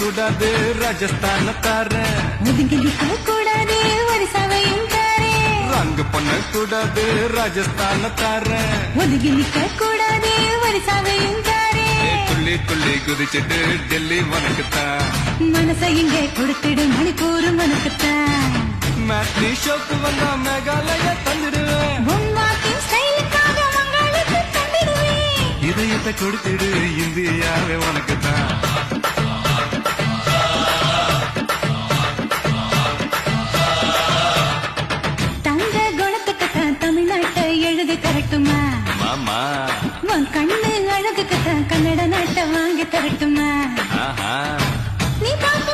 கூடாது ராஜஸ்தான தாரேன். ஒதுங்கி நிக்க கூடாது வரிசவையும் தாரேன். ரங்கு பண்ண கூடாது ராஜஸ்தான தாரேன். ஒதுங்கி நிக்க கூடாது வரிசவையும் தாரேன். துள்ளி துள்ளி குதிச்சிட்டு டெல்லி உனக்குத்தான். மனசை இங்கே கொடுத்துடு மணிப்பூர் உனக்குத்தான். மேட்னி ஷோக்கு வந்தா மேகாலய தந்துடுவேன். பொன்வாக்கின் ஸ்டைலுக்காக மங்களுக்கு தந்துடுவேன். இதயத்தை கொடுத்துடு இந்தியாவே உனக்குத்தான். தங்க குணத்துக்குத்தான் தமிழ்நாட்டை எழுதி தரட்டுமா மாமா உன் கண்ணு அழகுக்குத்தான் கன்னட நாட்டை வாங்கி தரட்டுமா ஆஹா நீ பாப்பு